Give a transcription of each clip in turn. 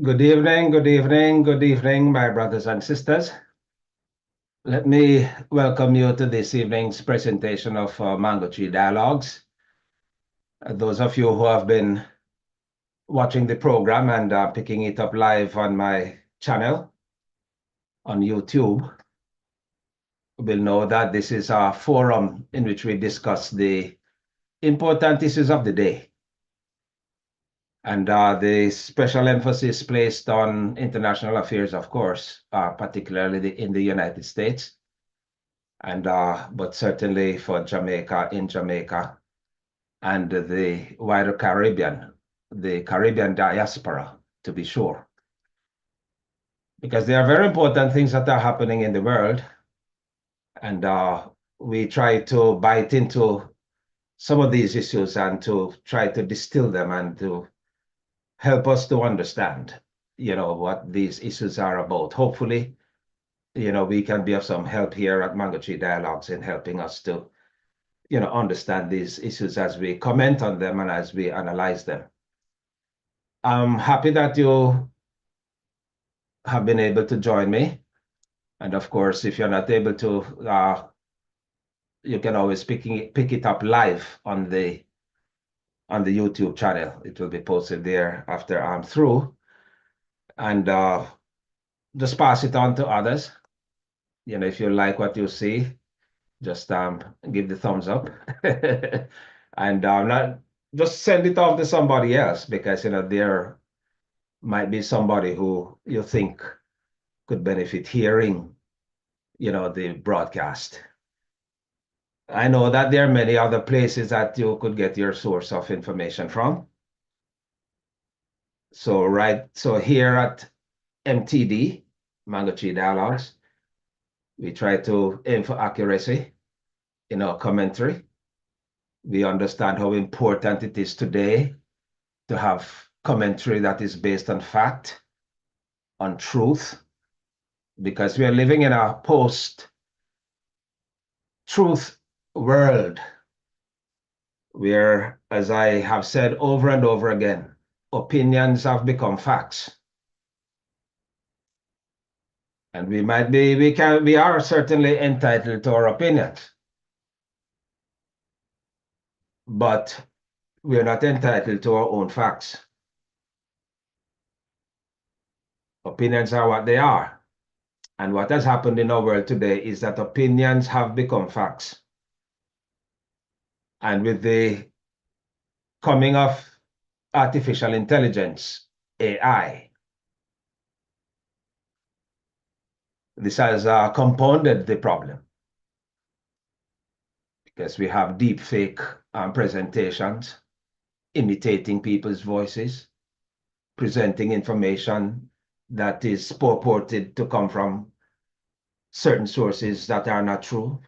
Good evening, good evening, good evening, my brothers and sisters. Let me welcome you to this evening's presentation of Mango Tree Dialogues. Those of you who have been watching the program and picking it up live on my channel on YouTube will know that this is a forum in which we discuss the important issues of the day. And the special emphasis placed on international affairs, of course, particularly in the United States, and but certainly for Jamaica, in Jamaica, and the wider Caribbean, the Caribbean diaspora, to be sure. Because there are very important things that are happening in the world, and we try to bite into some of these issues and to try to distill them and to help us to understand, what these issues are about. Hopefully, we can be of some help here at Mango Tree Dialogues in helping us to, understand these issues as we comment on them and as we analyze them. I'm happy that you have been able to join me. And of course, if you're not able to, you can always pick it up live on the YouTube channel. It will be posted there after I'm through. And just pass it on to others. If you like what you see, just give the thumbs up. And not just send it off to somebody else, because there might be somebody who you think could benefit hearing the broadcast. I know that there are many other places that you could get your source of information from. So here at MTD, Mango Tree Dialogues, we try to aim for accuracy in our commentary. We understand how important it is today to have commentary that is based on fact, on truth, because we are living in a post-truth world where, as I have said over and over again, opinions have become facts. And we are certainly entitled to our opinions, but we are not entitled to our own facts. Opinions are what they are. And what has happened in our world today is that opinions have become facts. And with the coming of artificial intelligence, AI, this has compounded the problem, because we have deep fake presentations, imitating people's voices, presenting information that is purported to come from certain sources that are not true.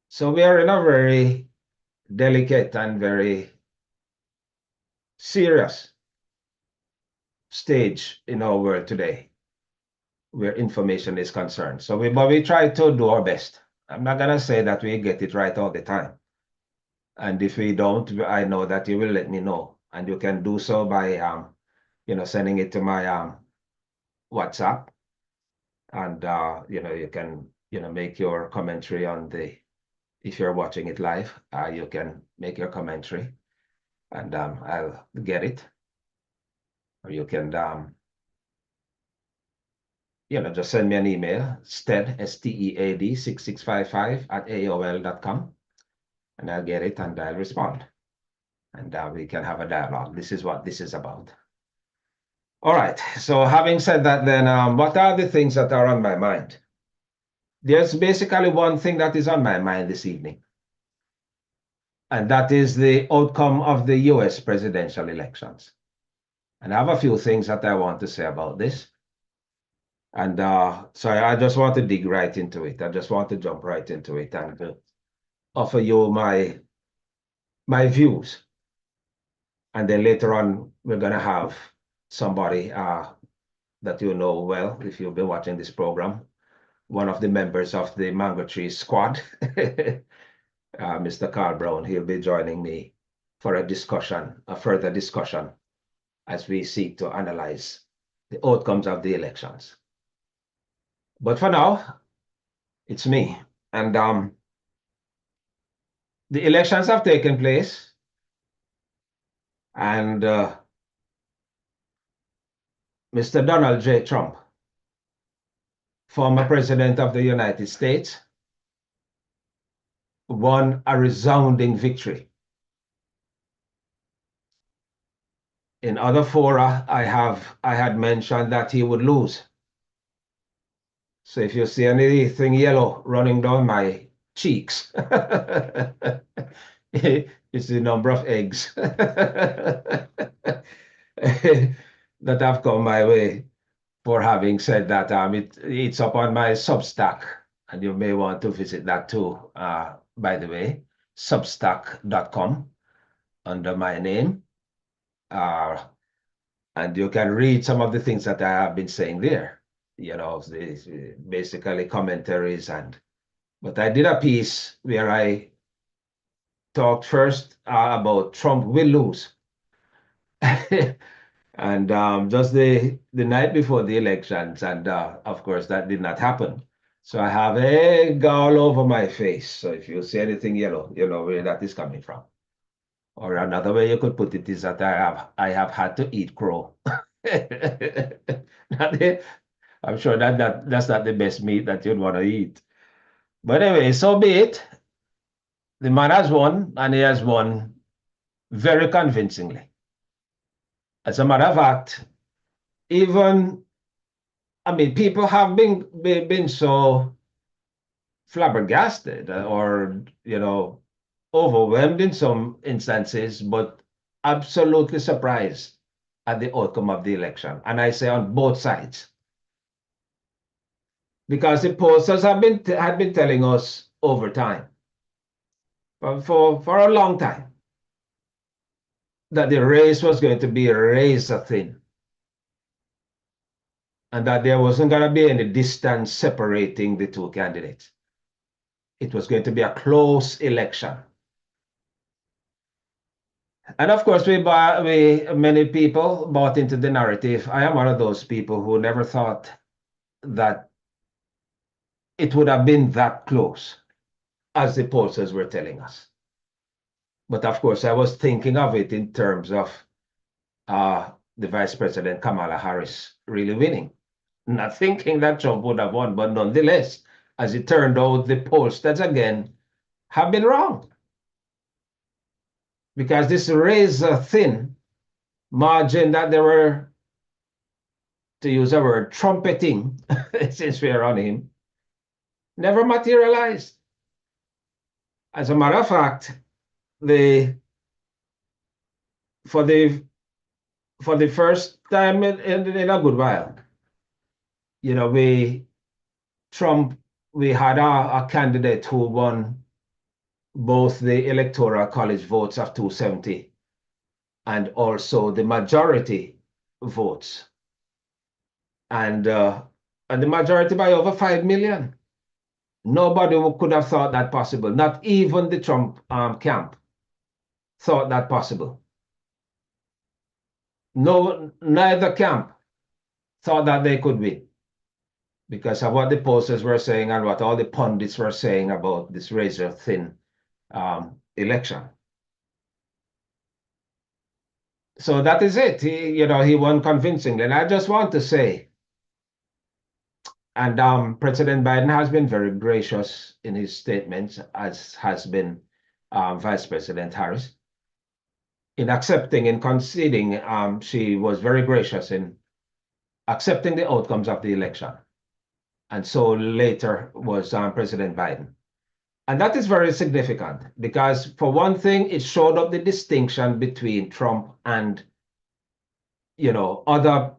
So we are in a very delicate and very serious stage in our world today where information is concerned. But we try to do our best. I'm not going to say that we get it right all the time. And if we don't, I know that you will let me know. And you can do so by sending it to my WhatsApp. And you can make your commentary on if you're watching it live, you can make your commentary, and I'll get it. Or you can just send me an email, stead, STEAD 6655 at AOL.com, and I'll get it and I'll respond. And we can have a dialogue. This is what this is about. All right, so having said that, then what are the things that are on my mind? There's basically one thing that is on my mind this evening, and that is the outcome of the US presidential elections. And I have a few things that I want to say about this. And so I just want to dig right into it. I just want to jump right into it and offer you my views. And then later on, we're going to have somebody that you know well, if you've been watching this program, one of the members of the Mango Tree squad, Mr. Carl Brown. He'll be joining me for a further discussion, as we seek to analyze the outcomes of the elections. But for now, it's me. And the elections have taken place, and Mr. Donald J. Trump, former president of the United States, won a resounding victory. In other fora, I had mentioned that he would lose. So if you see anything yellow running down my cheeks, it's the number of eggs that have come my way for having said that. It's up on my Substack, and you may want to visit that too, by the way, substack.com under my name. And you can read some of the things that I have been saying there, basically commentaries. But I did a piece where I talked first about Trump will lose. And just the night before the elections, and of course that did not happen. So I have egg all over my face. So if you see anything yellow, you know where that is coming from. Or another way you could put it is that I have had to eat crow. I'm sure that's not the best meat that you'd want to eat. But anyway, so be it. The man has won, and he has won very convincingly. As a matter of fact, people have been so flabbergasted or, overwhelmed in some instances, but absolutely surprised at the outcome of the election. And I say on both sides. Because the pollsters had been telling us over time, for a long time, that the race was going to be razor thin, and that there wasn't going to be any distance separating the two candidates. It was going to be a close election. And of course, many people bought into the narrative. I am one of those people who never thought that it would have been that close as the pollsters were telling us. But of course, I was thinking of it in terms of the Vice President Kamala Harris really winning. Not thinking that Trump would have won, but nonetheless, as it turned out, the pollsters again have been wrong. Because this razor thin margin that they were, to use a word, trumpeting, since we're on him, never materialized. As a matter of fact, for the first time in a good while, we had a candidate who won both the Electoral College votes of 270 and also the majority votes, and the majority by over 5 million. Nobody could have thought that possible. Not even the Trump camp thought that possible. No, neither camp thought that they could win because of what the pollsters were saying and what all the pundits were saying about this razor thin election. So that is it. He won convincingly. And I just want to say, and President Biden has been very gracious in his statements, as has been Vice President Harris, in accepting and conceding. She was very gracious in accepting the outcomes of the election. And so later was President Biden. And that is very significant because, for one thing, it showed up the distinction between Trump and, other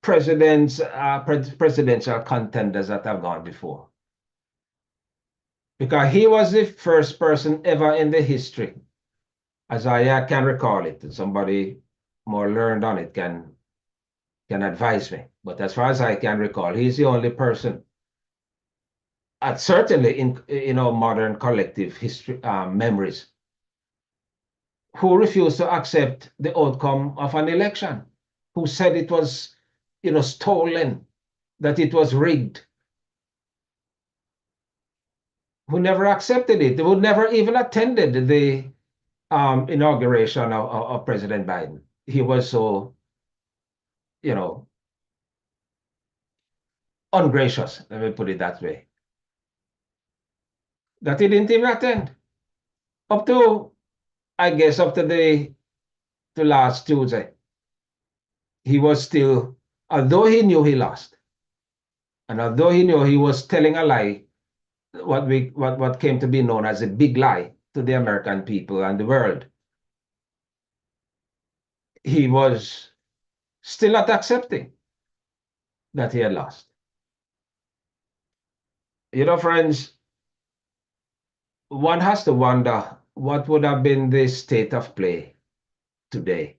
presidential contenders that have gone before. Because he was the first person ever in the history, as I can recall it, and somebody more learned on it can advise me. But as far as I can recall, he's the only person, certainly in modern collective history memories, who refused to accept the outcome of an election. who said it was, stolen, that it was rigged, who never accepted it, who never even attended the inauguration of President Biden. He was so, ungracious, let me put it that way, that he didn't even attend. Up to, I guess, up to the last Tuesday, he was still, although he knew he lost, and although he knew he was telling a lie, what came to be known as a big lie to the American people and the world, he was still not accepting that he had lost. Friends, one has to wonder what would have been the state of play today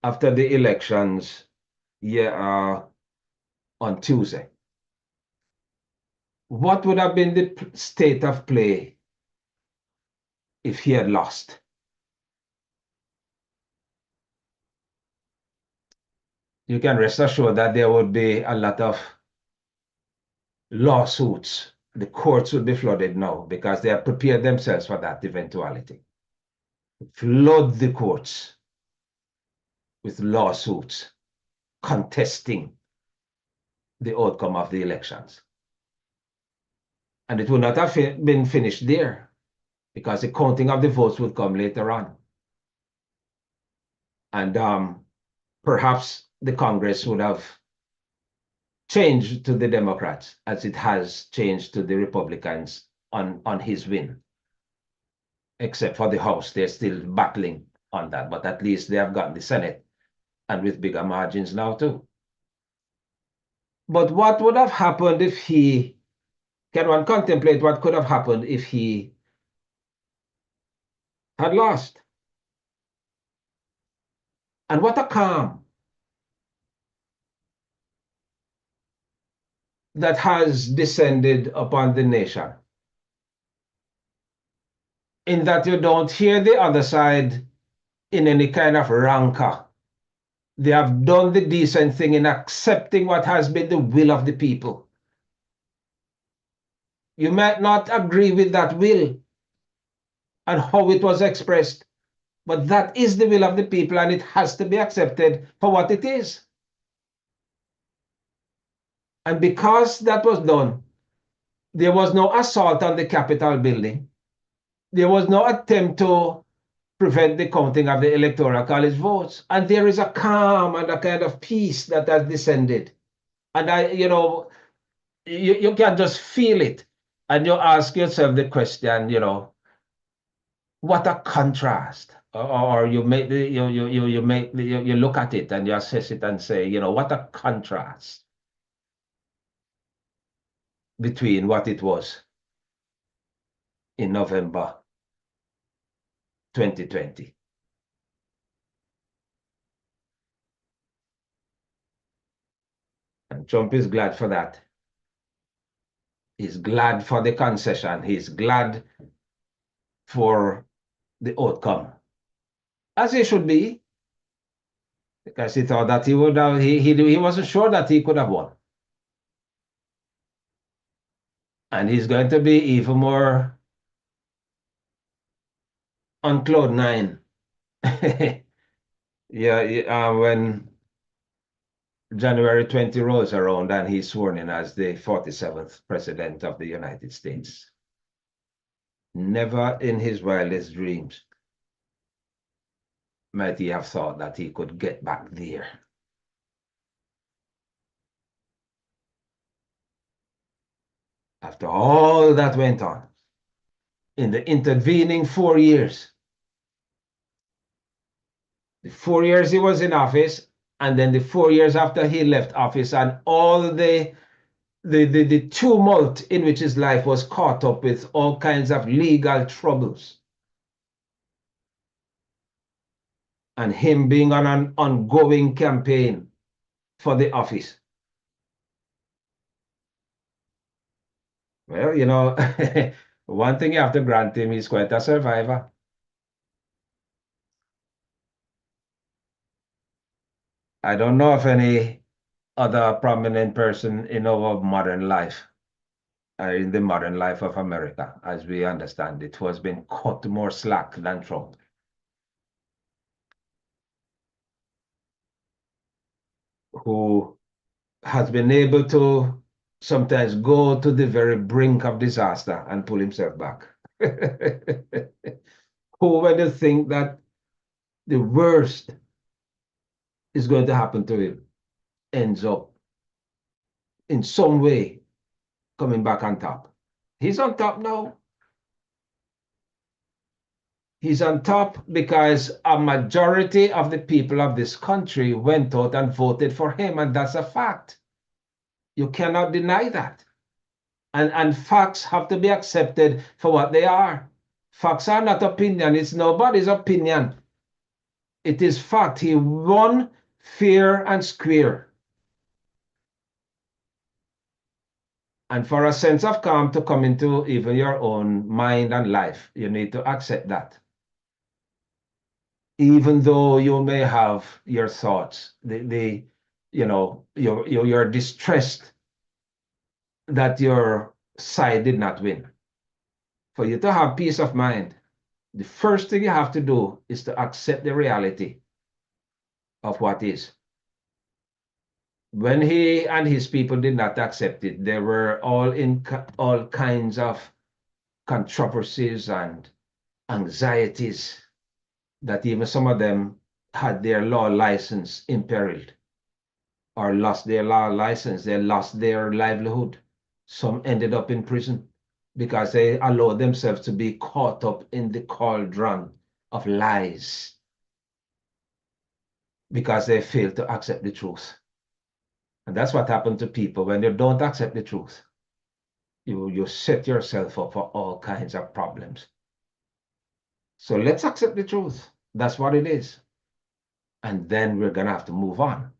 after the elections on Tuesday. What would have been the state of play if he had lost? You can rest assured that there would be a lot of lawsuits. The courts would be flooded now because they have prepared themselves for that eventuality. Flood the courts with lawsuits contesting the outcome of the elections. And it would not have been finished there because the counting of the votes would come later on. And perhaps the Congress would have changed to the Democrats as it has changed to the Republicans on his win. Except for the House, they're still battling on that, but at least they have gotten the Senate, and with bigger margins now too. But what would have happened if can one contemplate what could have happened if he had lost? And what a calm that has descended upon the nation, in that you don't hear the other side in any kind of rancor. They have done the decent thing in accepting what has been the will of the people. You might not agree with that will and how it was expressed, but that is the will of the people, and it has to be accepted for what it is. And because that was done, there was no assault on the Capitol building. There was no attempt to prevent the counting of the Electoral College votes. And there is a calm and a kind of peace that has descended. And you can just feel it. And you ask yourself the question, what a contrast. Or you make you look at it and you assess it and say, what a contrast between what it was in November 2020. And Trump is glad for that. He's glad for the concession. He's glad for the outcome, as he should be, because he thought that he would have, he wasn't sure that he could have won. And he's going to be even more on cloud nine. When January 20 rolls around and he's sworn in as the 47th president of the United States. Never in his wildest dreams might he have thought that he could get back there. After all that went on in the intervening 4 years, the 4 years he was in office, and then the 4 years after he left office, and all the tumult in which his life was caught up with all kinds of legal troubles, and him being on an ongoing campaign for the office. Well, one thing you have to grant him, he's quite a survivor. I don't know of any other prominent person in our modern life, in the modern life of America, as we understand it, who has been cut more slack than Trump. Who has been able to sometimes go to the very brink of disaster and pull himself back. Who, when you think that the worst is going to happen to him, ends up in some way coming back on top. He's on top now. He's on top because a majority of the people of this country went out and voted for him, and that's a fact. You cannot deny that. And facts have to be accepted for what they are. Facts are not opinion. It's nobody's opinion. It is fact. He won fair and square. And for a sense of calm to come into even your own mind and life, you need to accept that. Even though you may have your thoughts, you're distressed that your side did not win. For you to have peace of mind, the first thing you have to do is to accept the reality of what is. When he and his people did not accept it, they were all in all kinds of controversies and anxieties that even some of them had their law license imperiled or lost their law license. They lost their livelihood. Some ended up in prison because they allowed themselves to be caught up in the cauldron of lies because they failed to accept the truth. And that's what happened to people when you don't accept the truth. You set yourself up for all kinds of problems. So let's accept the truth. That's what it is. And then we're going to have to move on.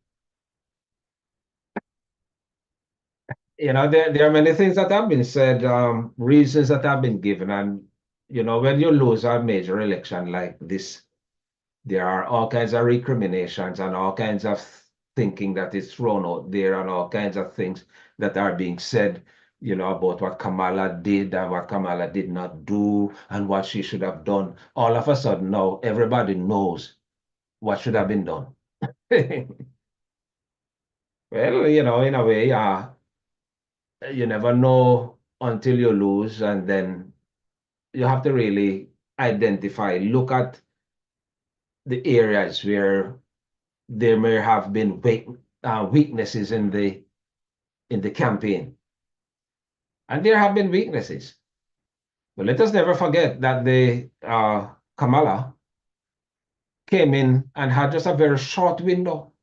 There are many things that have been said, reasons that have been given. And, when you lose a major election like this, there are all kinds of recriminations and all kinds of thinking that is thrown out there and all kinds of things that are being said, about what Kamala did and what Kamala did not do and what she should have done. All of a sudden now, everybody knows what should have been done. Well, in a way, you never know until you lose, and then you have to really identify, look at the areas where there may have been weaknesses in the campaign. And there have been weaknesses. But let us never forget that the Kamala came in and had just a very short window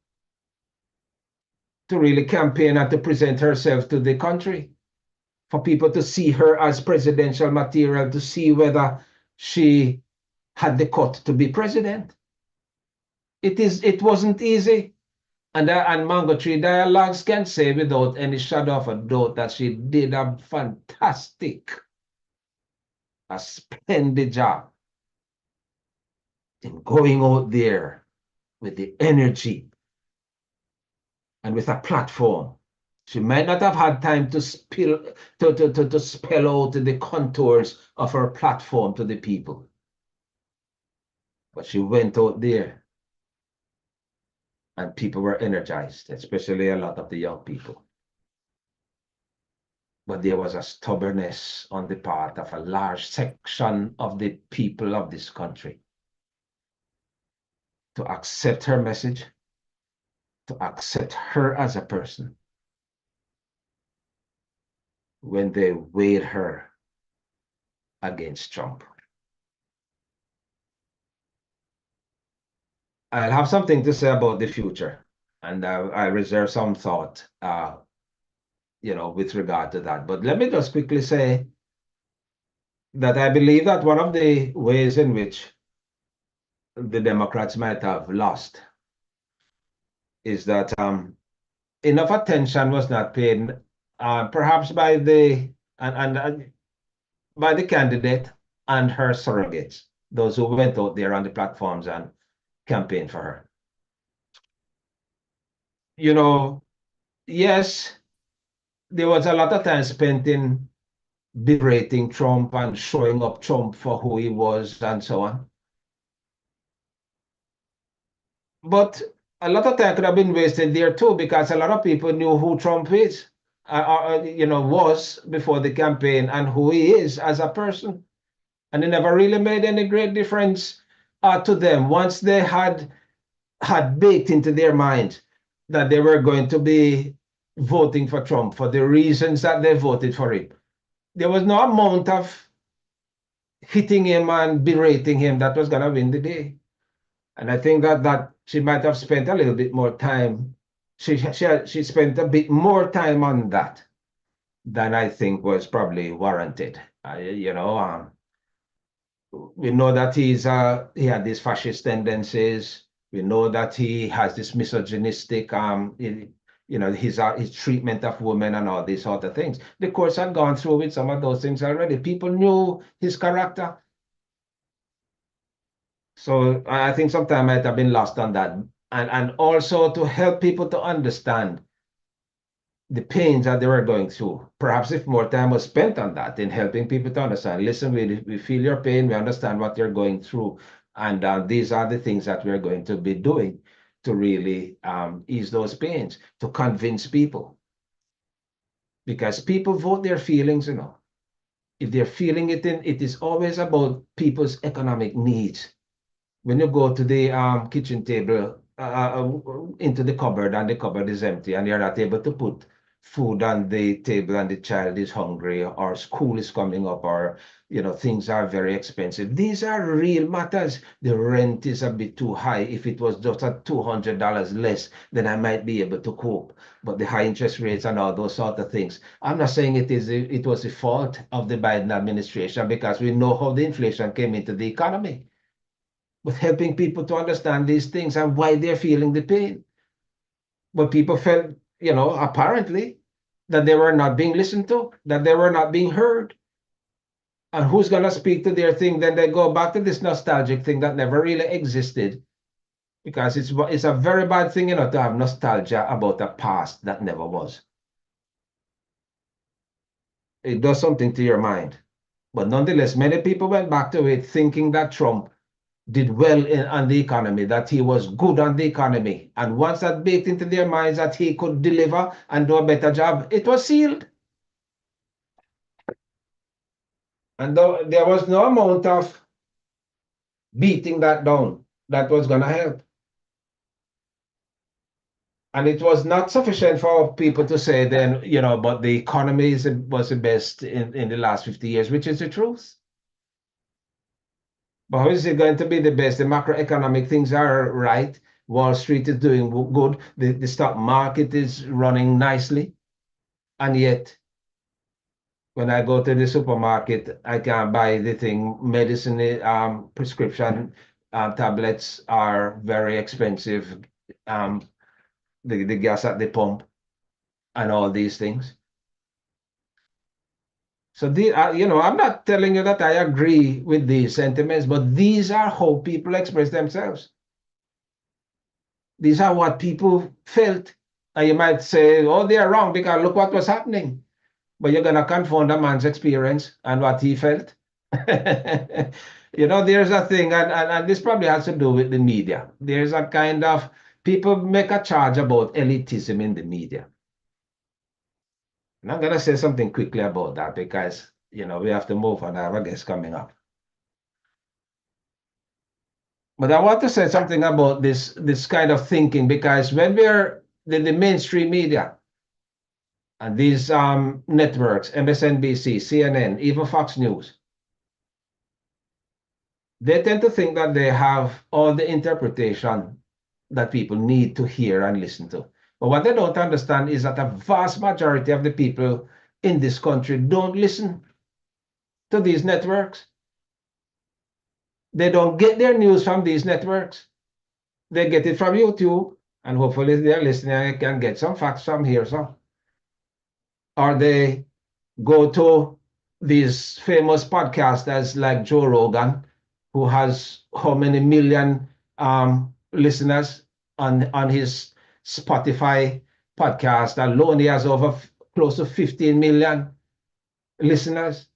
to really campaign and to present herself to the country, for people to see her as presidential material, to see whether she had the cut to be president. It wasn't easy. And Mango Tree Dialogues can say without any shadow of a doubt that she did a splendid job in going out there with the energy and with a platform. She might not have had time to spell out the contours of her platform to the people. But she went out there and people were energized, especially a lot of the young people. But there was a stubbornness on the part of a large section of the people of this country to accept her message, to accept her as a person, when they weighed her against Trump. I'll have something to say about the future, and I reserve some thought, with regard to that. But let me just quickly say that I believe that one of the ways in which the Democrats might have lost is that enough attention was not paid, perhaps by the by the candidate and her surrogates, those who went out there on the platforms and campaigned for her. you know, yes, there was a lot of time spent in berating Trump and showing up Trump for who he was and so on. But a lot of time could have been wasted there too, because a lot of people knew who Trump is, was before the campaign and who he is as a person. And it never really made any great difference to them once they had baked into their mind that they were going to be voting for Trump for the reasons that they voted for him. There was no amount of hitting him and berating him that was going to win the day. And I think that she might have spent a little bit more time. She spent a bit more time on that than I think was probably warranted. We know that he had these fascist tendencies. We know that he has this misogynistic his treatment of women and all these sort of things. The courts had gone through with some of those things already. People knew his character. So I think sometimes might have been lost on that. And also to help people to understand the pains that they were going through. Perhaps if more time was spent on that, in helping people to understand, listen, we feel your pain, we understand what you're going through, and these are the things that we're going to be doing to really ease those pains, to convince people. Because people vote their feelings, If they're feeling it it is always about people's economic needs. When you go to the kitchen table, into the cupboard, and the cupboard is empty, and you're not able to put food on the table, and the child is hungry, or school is coming up, or things are very expensive. These are real matters. The rent is a bit too high. If it was just at $200 less, then I might be able to cope. But the high interest rates and all those sort of things. I'm not saying it was the fault of the Biden administration, because we know how the inflation came into the economy, with helping people to understand these things and why they're feeling the pain. But people felt, apparently, that they were not being listened to, that they were not being heard. And who's going to speak to their thing? Then they go back to this nostalgic thing that never really existed, because it's a very bad thing, to have nostalgia about a past that never was. It does something to your mind. But nonetheless, many people went back to it thinking that Trump did well on the economy, that he was good on the economy. And once that baked into their minds that he could deliver and do a better job, it was sealed. And there was no amount of beating that down that was going to help. And it was not sufficient for people to say then, but the economy was the best in the last 50 years, which is the truth. But how is it going to be the best? The macroeconomic things are right. Wall Street is doing good. The stock market is running nicely. And yet, when I go to the supermarket, I can't buy the thing. Medicine, prescription tablets are very expensive. The gas at the pump and all these things. So I'm not telling you that I agree with these sentiments, but these are how people express themselves. These are what people felt. And you might say, oh, they're wrong because look what was happening. But you're going to confound a man's experience and what he felt. There's a thing, and this probably has to do with the media. There's a kind of, people make a charge about elitism in the media. And I'm going to say something quickly about that because, we have to move on. I have a guest coming up. But I want to say something about this kind of thinking, because when we're the mainstream media and these networks, MSNBC, CNN, even Fox News, they tend to think that they have all the interpretation that people need to hear and listen to. But what they don't understand is that a vast majority of the people in this country don't listen to these networks. They don't get their news from these networks. They get it from YouTube, and hopefully they're listening and can get some facts from here. Or they go to these famous podcasters like Joe Rogan, who has how many million listeners on his Spotify podcast alone, he has over close to 15 million listeners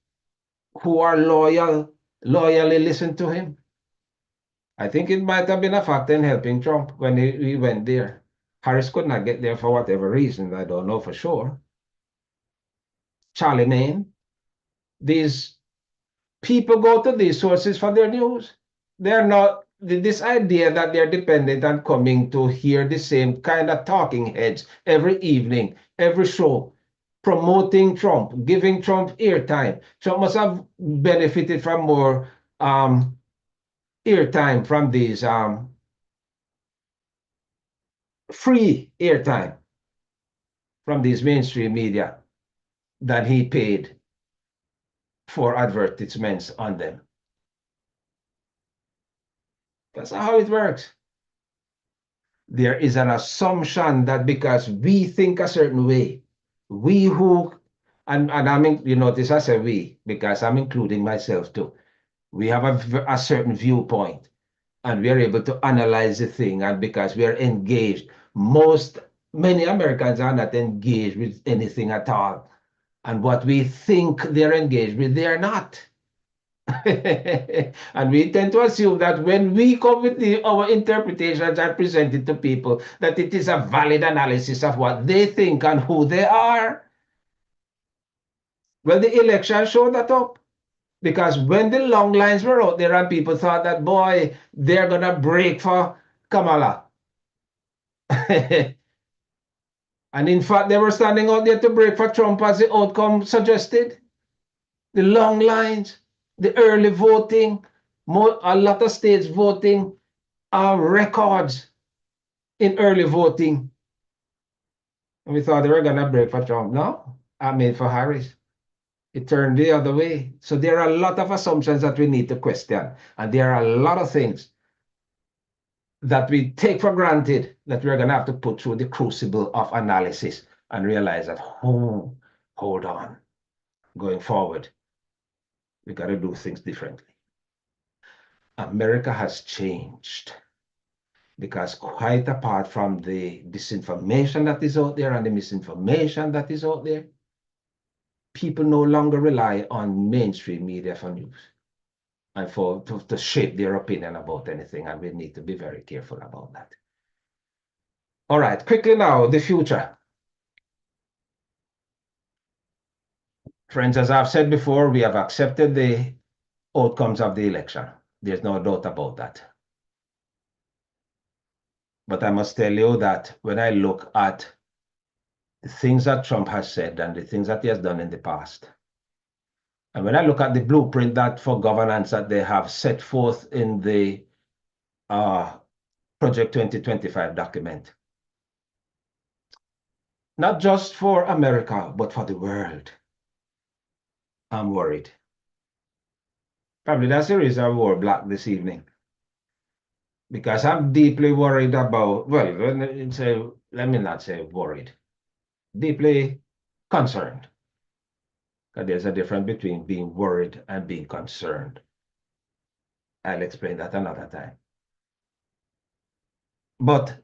who are loyally listen to him. I think it might have been a factor in helping Trump when he went there. Harris could not get there for whatever reason. I don't know for sure. Charlie Main. These people go to these sources for their news. They're not, this idea that they're dependent on coming to hear the same kind of talking heads every evening, every show, promoting Trump, giving Trump airtime. Trump must have benefited from more airtime from these free airtime from these mainstream media that he paid for advertisements on them. That's not how it works. There is an assumption that because we think a certain way, we who, and I mean, you notice I say we, because I'm including myself too. We have a certain viewpoint and we are able to analyze the thing, and because we are engaged, many Americans are not engaged with anything at all. And what we think they're engaged with, they are not. And we tend to assume that when we come with our interpretations and present it to people, that it is a valid analysis of what they think and who they are. Well, the election showed that up. Because when the long lines were out there and people thought that, boy, they're going to break for Kamala. And in fact, they were standing out there to break for Trump as the outcome suggested. The long lines, the early voting, a lot of states voting records in early voting. And we thought they were going to break for Trump. No, I made for Harris. It turned the other way. So there are a lot of assumptions that we need to question. And there are a lot of things that we take for granted that we're going to have to put through the crucible of analysis and realize that, oh, hold on, going forward, we got to do things differently. America has changed because quite apart from the disinformation that is out there and the misinformation that is out there, people no longer rely on mainstream media for news and to shape their opinion about anything, and we need to be very careful about that. All right, quickly now, the future. Friends, as I've said before, we have accepted the outcomes of the election. There's no doubt about that. But I must tell you that when I look at the things that Trump has said and the things that he has done in the past, and when I look at the blueprint that for governance that they have set forth in the Project 2025 document, not just for America, but for the world, I'm worried. Probably that's the reason I wore black this evening. Because I'm deeply worried about, well, let me not say worried, deeply concerned. Because there's a difference between being worried and being concerned. I'll explain that another time. But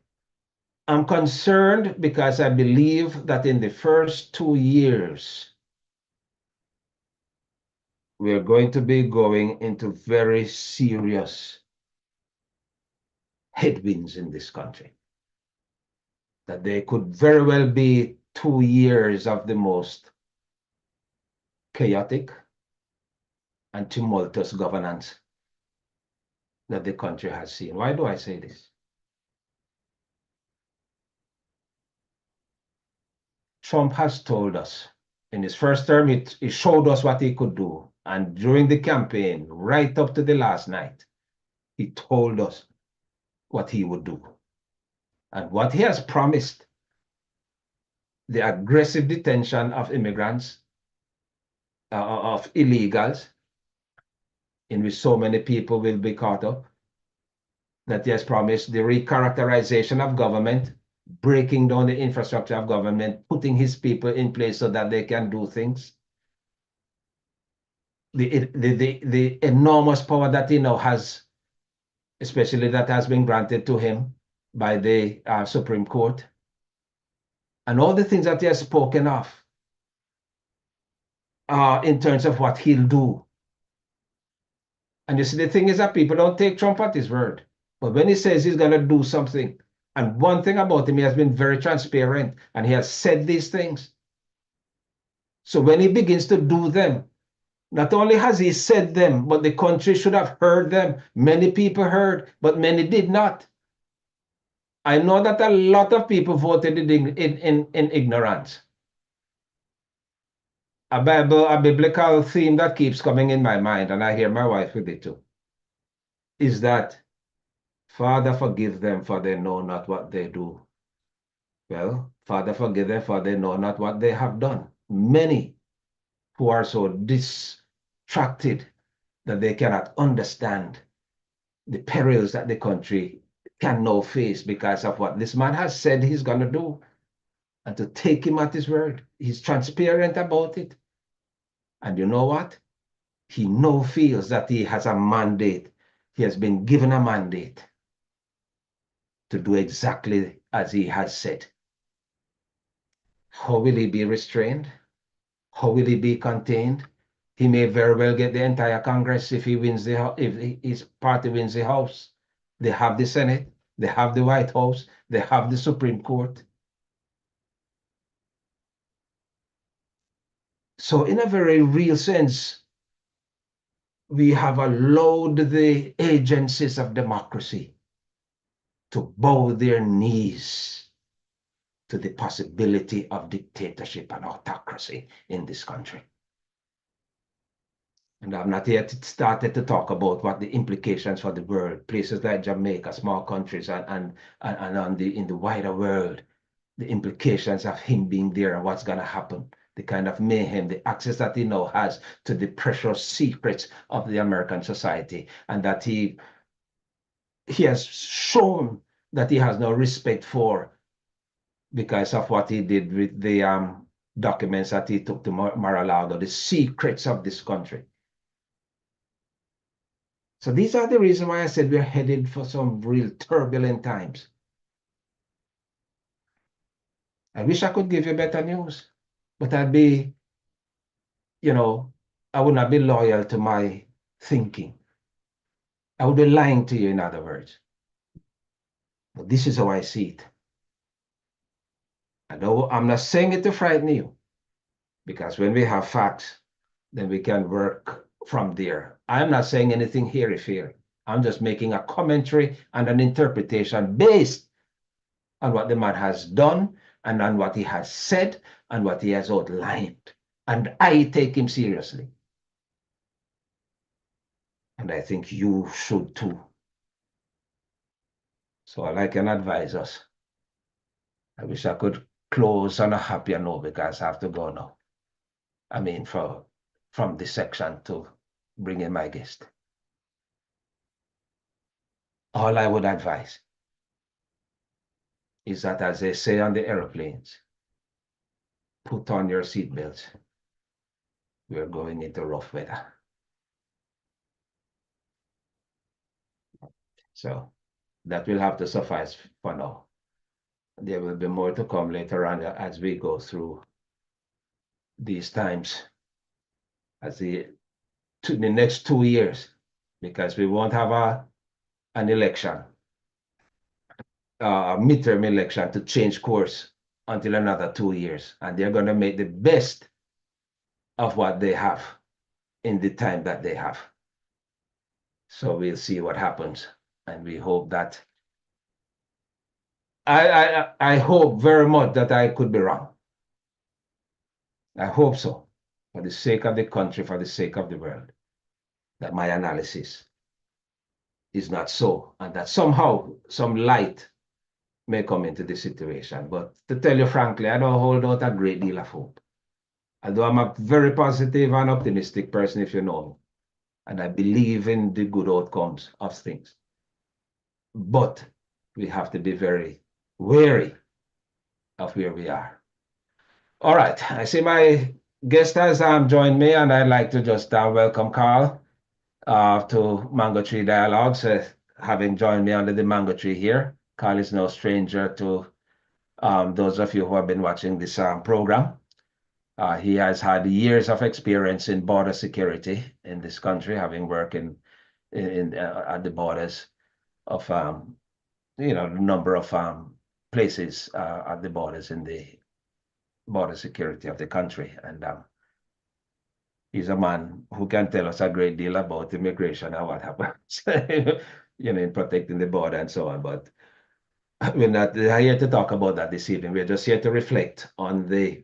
I'm concerned because I believe that in the first 2 years, we're going to be going into very serious headwinds in this country. That they could very well be 2 years of the most chaotic and tumultuous governance that the country has seen. Why do I say this? Trump has told us in his first term, he showed us what he could do. And during the campaign, right up to the last night, he told us what he would do. And what he has promised, the aggressive detention of immigrants, of illegals, in which so many people will be caught up, that he has promised the recharacterization of government, breaking down the infrastructure of government, putting his people in place so that they can do things. The enormous power that he now has, especially that has been granted to him by the Supreme Court, and all the things that he has spoken of in terms of what he'll do. And you see, the thing is that people don't take Trump at his word. But when he says he's going to do something, and one thing about him, he has been very transparent and he has said these things. So when he begins to do them, not only has he said them, but the country should have heard them. Many people heard, but many did not. I know that a lot of people voted in ignorance. A biblical theme that keeps coming in my mind, and I hear my wife with it too, is that, Father, forgive them, for they know not what they do. Well, Father, forgive them, for they know not what they have done. Many who are so distracted that they cannot understand the perils that the country can now face because of what this man has said he's going to do. And to take him at his word, he's transparent about it. And you know what? He now feels that he has a mandate. He has been given a mandate to do exactly as he has said. How will he be restrained? How will he be contained? He may very well get the entire Congress if his party wins the House. They have the Senate, they have the White House, they have the Supreme Court. So in a very real sense, we have allowed the agencies of democracy to bow their knees to the possibility of dictatorship and autocracy in this country. And I've not yet started to talk about what the implications for the world, places like Jamaica, small countries, and in the wider world, the implications of him being there and what's going to happen, the kind of mayhem, the access that he now has to the precious secrets of the American society, and that he has shown that he has no respect for because of what he did with the documents that he took to Mar-a-Lago, the secrets of this country. So these are the reasons why I said we're headed for some real turbulent times. I wish I could give you better news, but I would not be loyal to my thinking. I would be lying to you, in other words. But this is how I see it. I'm not saying it to frighten you, because when we have facts, then we can work from there. I'm not saying anything hairy-fairy. I'm just making a commentary and an interpretation based on what the man has done and on what he has said and what he has outlined. And I take him seriously. And I think you should too. So all I can advise us, I wish I could close on a happier note because I have to go now. I mean, from this section to bring in my guest. All I would advise is that, as they say on the airplanes, put on your seatbelts. We're going into rough weather. So that will have to suffice for now. There will be more to come later on as we go through these times, as the next 2 years, because we won't have an election, a midterm election to change course until another 2 years. And they're going to make the best of what they have in the time that they have. So we'll see what happens. And we hope that, I hope very much that I could be wrong. I hope so, for the sake of the country, for the sake of the world, that my analysis is not so, and that somehow some light may come into the situation. But to tell you frankly, I don't hold out a great deal of hope. Although I'm a very positive and optimistic person, if you know me, and I believe in the good outcomes of things. But we have to be very wary of where we are. All right, I see my guest has joined me, and I'd like to just welcome Carl to Mango Tree Dialogues, having joined me under the mango tree here. Carl is no stranger to Those of you who have been watching this program, he has had years of experience in border security in this country, having worked at the borders of a number of places at the borders in the border security of the country. And he's a man who can tell us a great deal about immigration and what happens, in protecting the border and so on. But we're not here to talk about that this evening. We're just here to reflect on the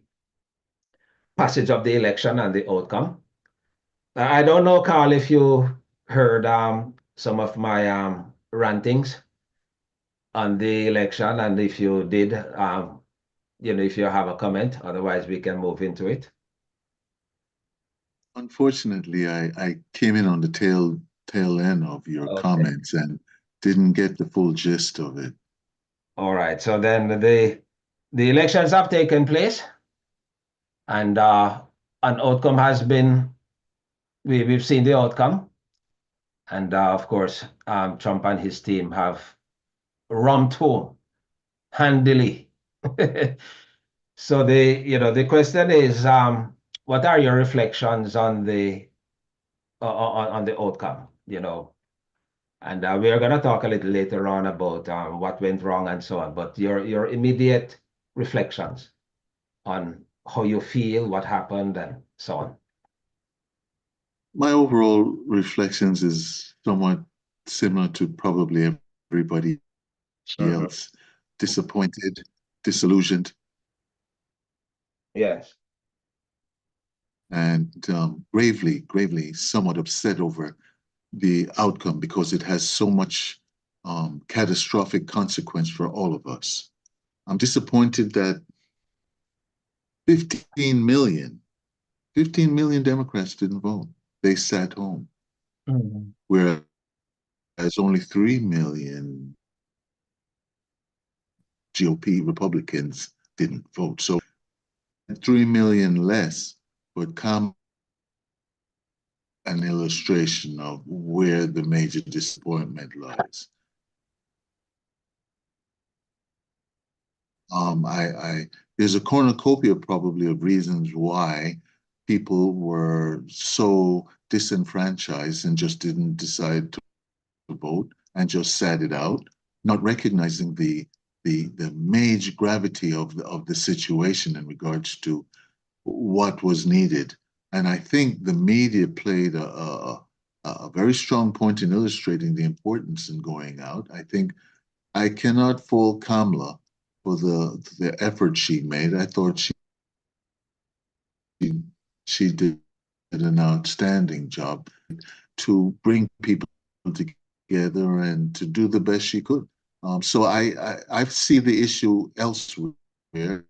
passage of the election and the outcome. I don't know, Carl, if you heard some of my rantings on the election, and if you did, if you have a comment, otherwise we can move into it. Unfortunately, I came in on the tail end of your comments and didn't get the full gist of it. All right, so then the elections have taken place, and an outcome has been, we've seen the outcome, and of course, Trump and his team have romped home handily. So the question is, what are your reflections on the outcome? And we are going to talk a little later on about what went wrong and so on. But your immediate reflections on how you feel, what happened, and so on. My overall reflections is somewhat similar to probably everybody else. Disappointed, disillusioned. Yes. And gravely somewhat upset over the outcome because it has so much catastrophic consequence for all of us. I'm disappointed that 15 million Democrats didn't vote. They sat home. Whereas only 3 million GOP Republicans didn't vote. So 3 million less would come an illustration of where the major disappointment lies. There's a cornucopia probably of reasons why people were so disenfranchised and just didn't decide to vote and just sat it out, not recognizing the major gravity of the situation in regards to what was needed. And I think the media played a very strong point in illustrating the importance in going out. I think I cannot fault Kamala for the effort she made. I thought she did an outstanding job to bring people together and to do the best she could. So I see the issue elsewhere,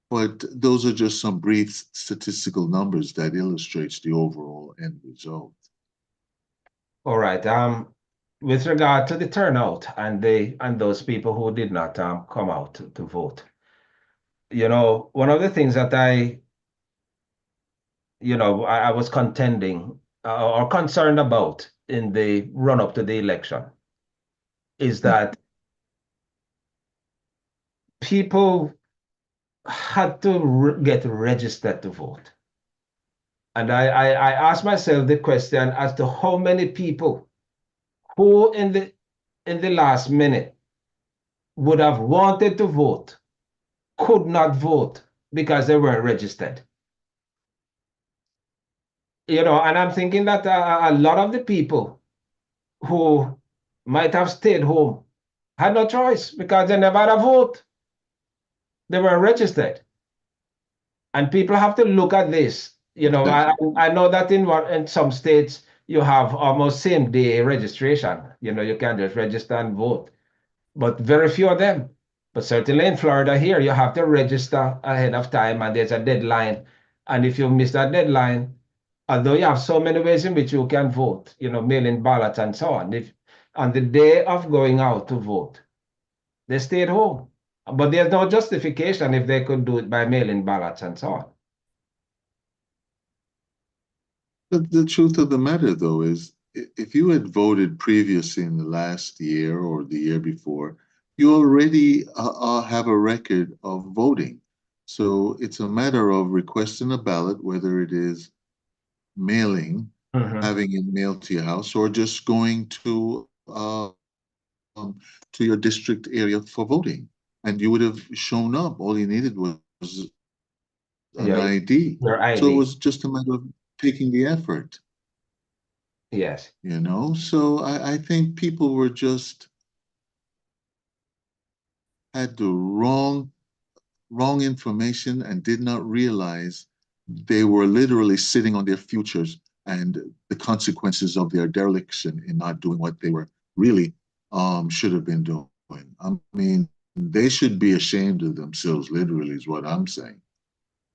but those are just some brief statistical numbers that illustrates the overall end result. All right. With regard to the turnout and those people who did not come out to vote, one of the things that I was contending or concerned about in the run-up to the election is that people had to get registered to vote. And I asked myself the question as to how many people who in the last minute would have wanted to vote could not vote because they weren't registered. And I'm thinking that a lot of the people who might have stayed home had no choice because they never had a vote. They were registered. And people have to look at this. I know that in some states you have almost same day registration. You can just register and vote, but very few of them. But certainly in Florida here, you have to register ahead of time and there's a deadline. And if you miss that deadline, although you have so many ways in which you can vote, mail-in ballots and so on, if on the day of going out to vote, they stayed home. But there's no justification if they could do it by mail-in ballots and so on. But the truth of the matter, though, is if you had voted previously in the last year or the year before, you already have a record of voting. So it's a matter of requesting a ballot, whether it is mailing, having it mailed to your house, or just going to your district area for voting. And you would have shown up. All you needed was an Your, ID. your So it ID. was just a matter of taking the effort, Yes. you know? So I think people were just had the wrong information and did not realize they were literally sitting on their futures and the consequences of their dereliction in not doing what they were really should have been doing. I mean, they should be ashamed of themselves, literally, is what I'm saying.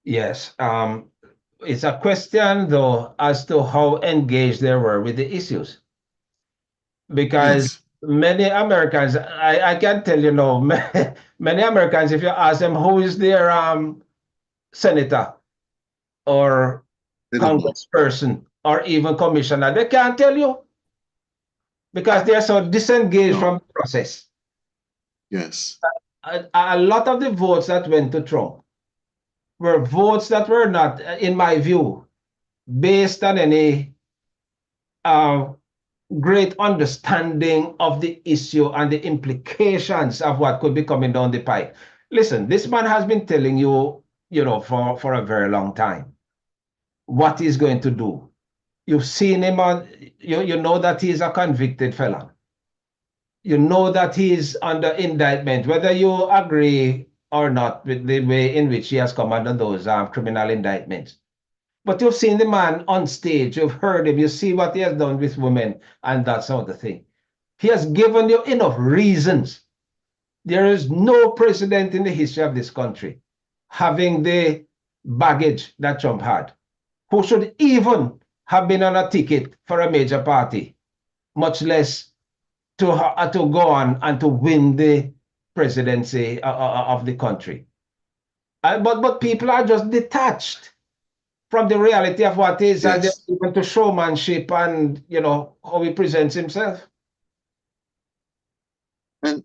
Yes. It's a question, though, as to how engaged they were with the issues. Because Yes. many Americans, I can tell you now, many Americans, if you ask them who is their senator or They don't know. congressperson or even commissioner, they can't tell you because they're so disengaged from No. the process. Yes. A lot of the votes that went to Trump were votes that were not, in my view, based on any great understanding of the issue and the implications of what could be coming down the pipe. Listen, this man has been telling you, for a very long time what he's going to do. You've seen him on, you know that he's a convicted felon. You know that he's under indictment, whether you agree or not with the way in which he has come under those criminal indictments. But you've seen the man on stage, you've heard him, you see what he has done with women and that sort of thing. He has given you enough reasons. There is no president in the history of this country having the baggage that Trump had, who should even have been on a ticket for a major party, much less to go on and to win the presidency of the country. But people are just detached from the reality of what is, and they're Yes. even to showmanship and how he presents himself. And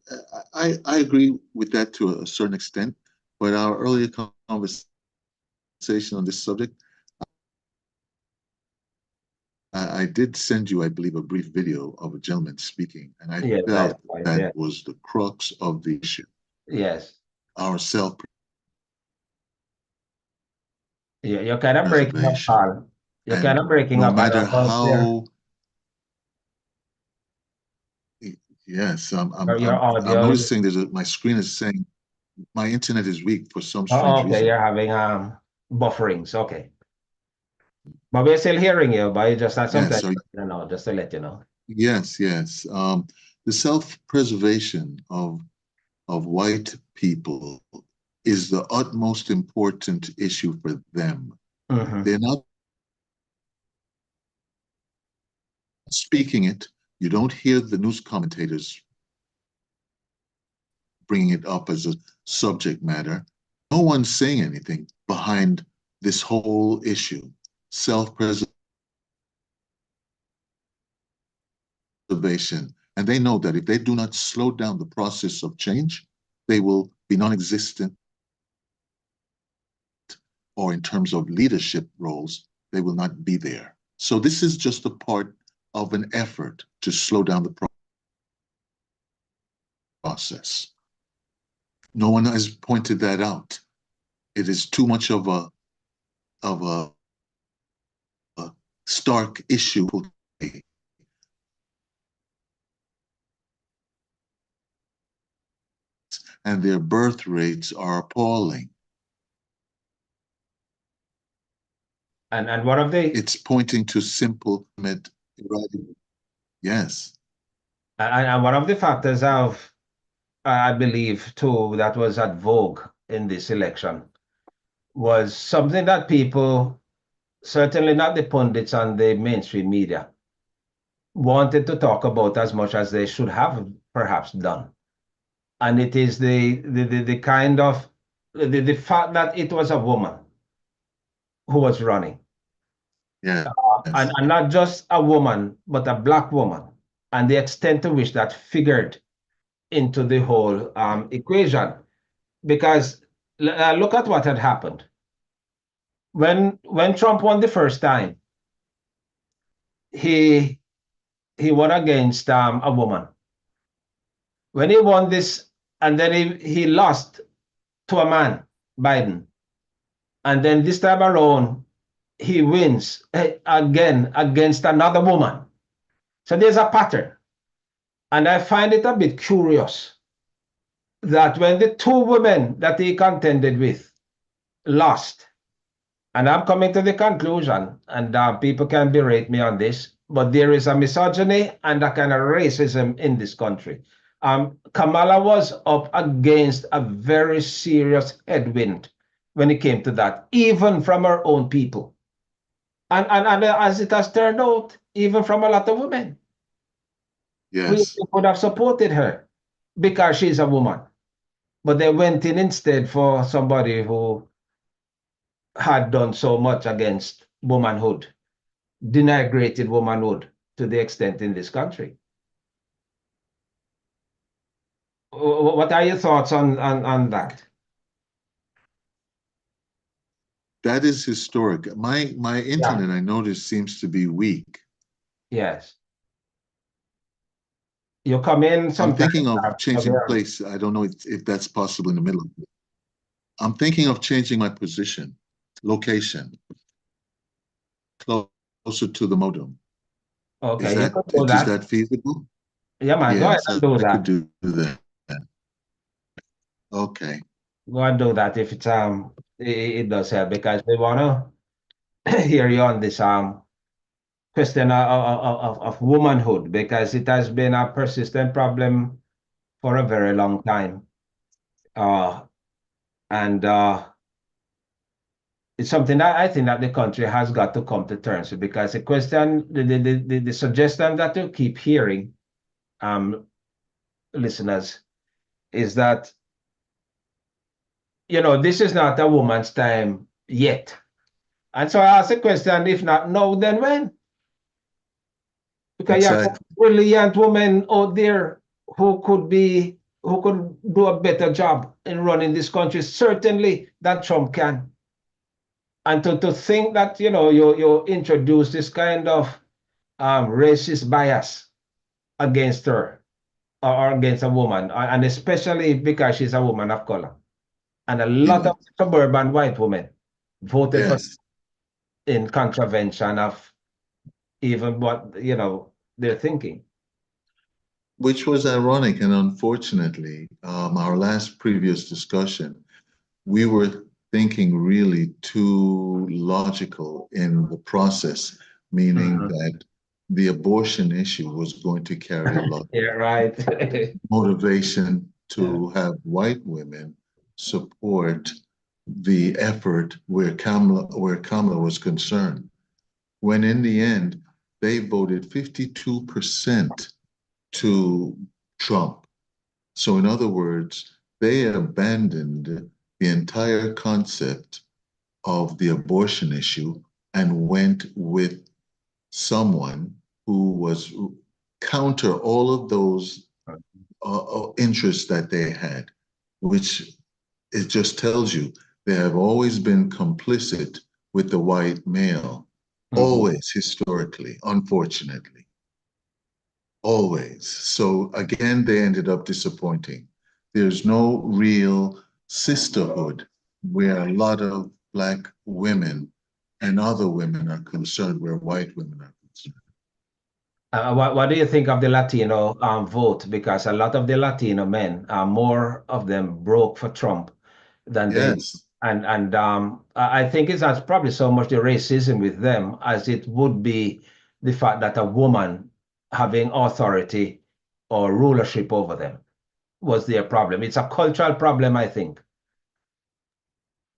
I agree with that to a certain extent, but our earlier conversation on this subject, I did send you, I believe, a brief video of a gentleman speaking, and I Yes, felt right, that yeah. was the crux of the issue. Yes. Our self Yeah, you're kind of breaking up, preservation. Carl. You're kind And of breaking no up. I matter don't know if there, how, yes, your I'm audio is. noticing my screen is saying my internet is weak for some Oh, strange okay, reason. you're having bufferings. Okay. But we're still hearing you, but you just had some Yes, time, just to let you know. yes, yes. The self-preservation of white people is the utmost important issue for them. They're not speaking it. You don't hear the news commentators bringing it up as a subject matter. No one's saying anything behind this whole issue. Self-preservation. And they know that if they do not slow down the process of change, they will be non-existent, or in terms of leadership roles, they will not be there. So this is just a part of an effort to slow down the process. No one has pointed that out. It is too much of a stark issue today. And their birth rates are appalling. And one of the It's pointing to simple, yes. and one of the factors of, I believe too, that was at vogue in this election was something that people, certainly not the pundits and the mainstream media, wanted to talk about as much as they should have perhaps done. And it is the kind of the fact that it was a woman who was running. Yeah. And not just a woman, but a black woman, and the extent to which that figured into the whole equation. Because look at what had happened. When Trump won the first time, he won against a woman. When he won this, and then he lost to a man, Biden. And then this time around, he wins again against another woman. So there's a pattern. And I find it a bit curious that when the two women that he contended with lost, and I'm coming to the conclusion, and people can berate me on this, but there is a misogyny and a kind of racism in this country. Kamala was up against a very serious headwind when it came to that, even from her own people. And as it has turned out, even from a lot of women who Yes. would have supported her because she's a woman. But they went in instead for somebody who had done so much against womanhood, denigrated womanhood to the extent in this country. What are your thoughts on that? That is historic. My internet, I noticed, seems to be weak. Yes. You come in I'm sometimes. thinking of changing place. I don't know if that's possible in the middle of it. I'm thinking of changing my position, location, closer to the modem. Okay, Is you could do that. that feasible? Yeah, man, go ahead Yes, and do I that. could do that. Okay. Go and do that if it's it does help, because we want to hear you on this question of womanhood, because it has been a persistent problem for a very long time. And it's something that I think that the country has got to come to terms with, because the question, the suggestion that you keep hearing, listeners, is that, this is not a woman's time yet. And so I ask the question, if not now, then when? Because you have Exactly. brilliant women out there who could do a better job in running this country, certainly than Trump can. And to think that, you introduce this kind of racist bias against her, or against a woman, and especially because she's a woman of color. And a lot of suburban white women voted for in contravention of even what, they're thinking. Which was ironic, and unfortunately, our last previous discussion, we were thinking really too logical in the process, meaning that the abortion issue was going to carry a lot Yeah, right. of motivation to have white women support the effort where Kamala was concerned. When in the end, they voted 52% to Trump. So in other words, they abandoned the entire concept of the abortion issue and went with someone who was counter all of those interests that they had, which it just tells you they have always been complicit with the white male, always historically, unfortunately, always. So again, they ended up disappointing. There's no real sisterhood where a lot of Black women and other women are concerned, where white women are concerned. What do you think of the Latino vote? Because a lot of the Latino men, more of them broke for Trump than they. Yes. And I think it's not probably so much the racism with them as it would be the fact that a woman having authority or rulership over them was their problem. It's a cultural problem, I think.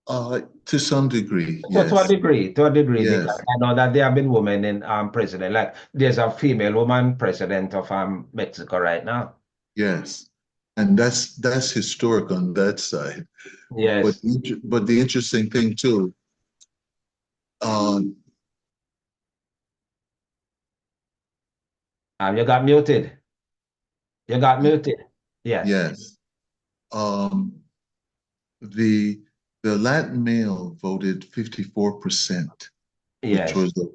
To some degree, To a yes. degree, Yes. because I know that there have been women in president. Like there's a female woman president of Mexico right now. Yes. And that's historic on that side. Yes. But the interesting thing too, You got muted. You got muted. Yes. Yes. The Latin male voted 54%, which Yes.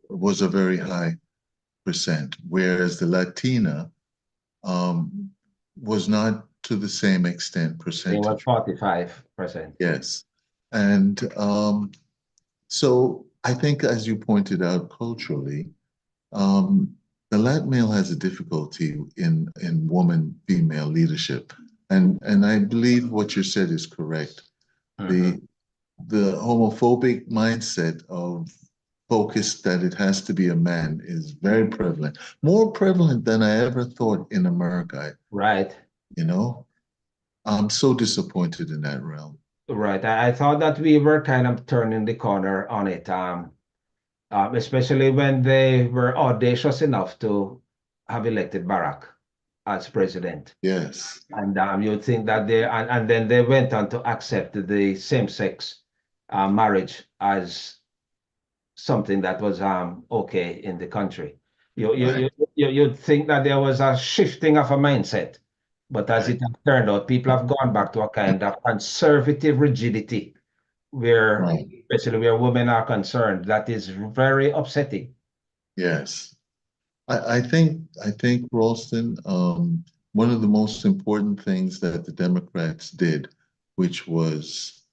was a very high percent, whereas the Latina um, was not to the same extent It was percentage. 45%. Yes. And so I think, as you pointed out, culturally, um, the Latin male has a difficulty in woman-female leadership. And I believe what you said is correct. Mhm. The homophobic mindset of focus that it has to be a man is very prevalent, more prevalent than I ever thought in America. Right. You know, I'm so disappointed in that realm. Right. I thought that we were kind of turning the corner on it, especially when they were audacious enough to have elected Barack as president. Yes, And you'd think that and then they went on to accept the same-sex marriage as something that was okay in the country. right, You'd think that there was a shifting of a mindset, but as right, it has turned out, people have gone back to a kind of conservative rigidity where, right. especially where women are concerned, that is very upsetting. Yes. I think Ralston, one of the most important things that the Democrats did, which was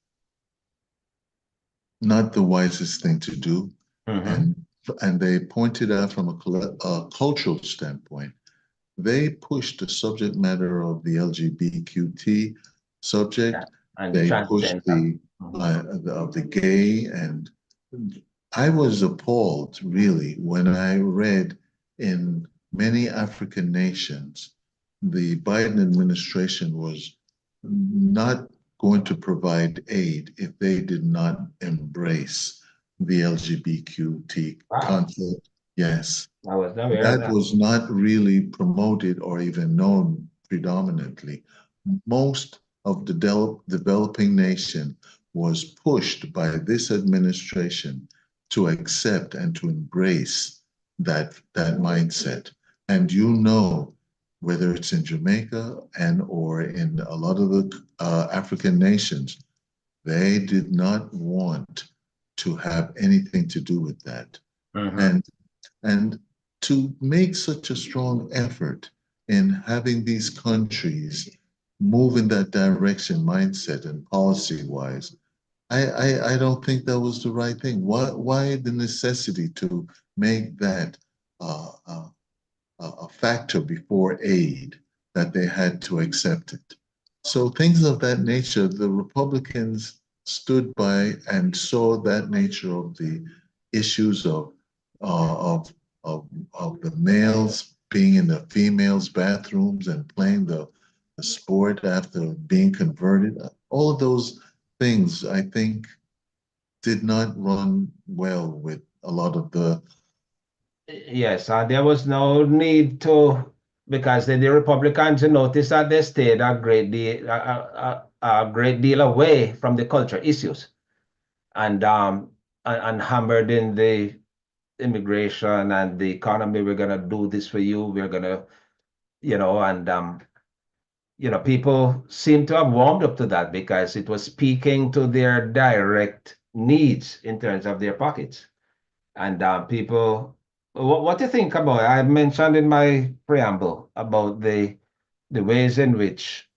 not the wisest thing to do, Hmm. and and they pointed out from a cultural standpoint, they pushed the subject matter of the LGBTQ Yeah. subject. And the They pushed transgender. Mhm. of the gay, and I was appalled really when I read in many African nations the Biden administration was not going to provide aid if they did not embrace the LGBTQ Wow, concept. Yes, I was not aware of that that. was not really promoted or even known predominantly. Most of the developing nation was pushed by this administration to accept and to embrace that mindset. And you know, whether it's in Jamaica and or in a lot of the African nations, they did not want to have anything to do with that. Hmm. And and to make such a strong effort in having these countries move in that direction, mindset and policy wise, I don't think that was the right thing. Why the necessity to make that a factor before aid that they had to accept it? So things of that nature, the Republicans stood by and saw that nature of the issues uh, of of the males being in the females' bathrooms and playing the sport after being converted. All of those things, I think, did not run well with a lot of the. Yes, there was no need to, because the Republicans noticed that they stayed a great deal away from the culture issues and and hammered in the immigration and the economy. We're gonna do this for you. We're gonna, and people seem to have warmed up to that because it was speaking to their direct needs in terms of their pockets. And people, what do you think about? I mentioned in my preamble about the ways in which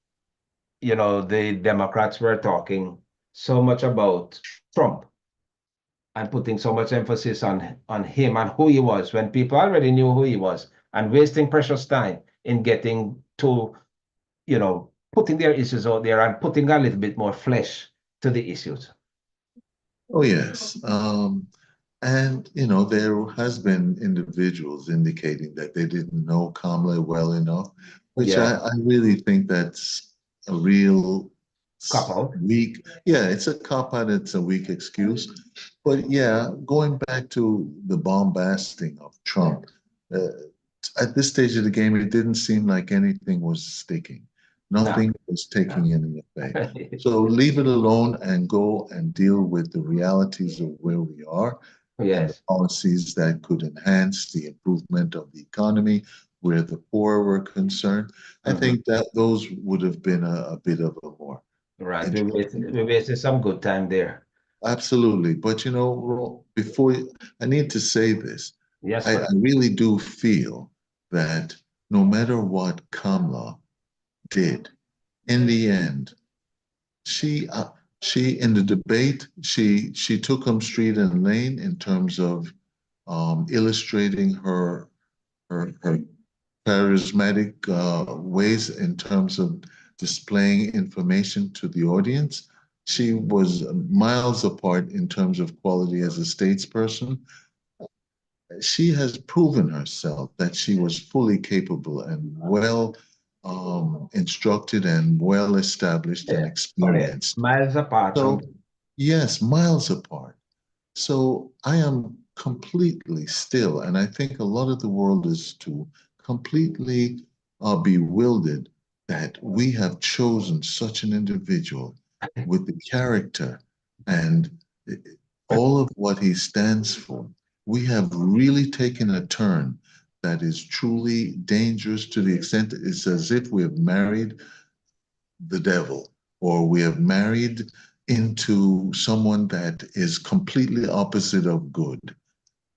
the Democrats were talking so much about Trump and putting so much emphasis on him and who he was when people already knew who he was and wasting precious time in getting to putting their issues out there and putting a little bit more flesh to the issues. Oh yes, and there has been individuals indicating that they didn't know Kamala well enough, which Yeah, I really think that's a real couple. weak. Yeah, it's a cop out. It's a weak excuse. But yeah, going back to the bombasting of Trump, uh, at this stage of the game, it didn't seem like anything was sticking. No. Nothing was No. taking any effect. So leave it alone and go and deal with the realities of where we are and the Yes. policies that could enhance the improvement of the economy, where the poor were concerned. I think that those would have been a bit of a more Right. interesting. We wasted some good time there. Absolutely. But before I need to say this, Yes, I sir. really do feel that no matter what Kamala did, in the end, she in the debate, she took him street and lane in terms of illustrating her charismatic ways in terms of displaying information to the audience. She was miles apart in terms of quality as a statesperson. She has proven herself that she was fully capable and well instructed and well established and Yeah. Okay. experienced. Miles apart from. So, yes, miles apart. So I am completely still, and I think a lot of the world is too, completely bewildered that we have chosen such an individual with the character and all of what he stands for. We have really taken a turn that is truly dangerous to the extent that it's as if we have married the devil or we have married into someone that is completely opposite of good.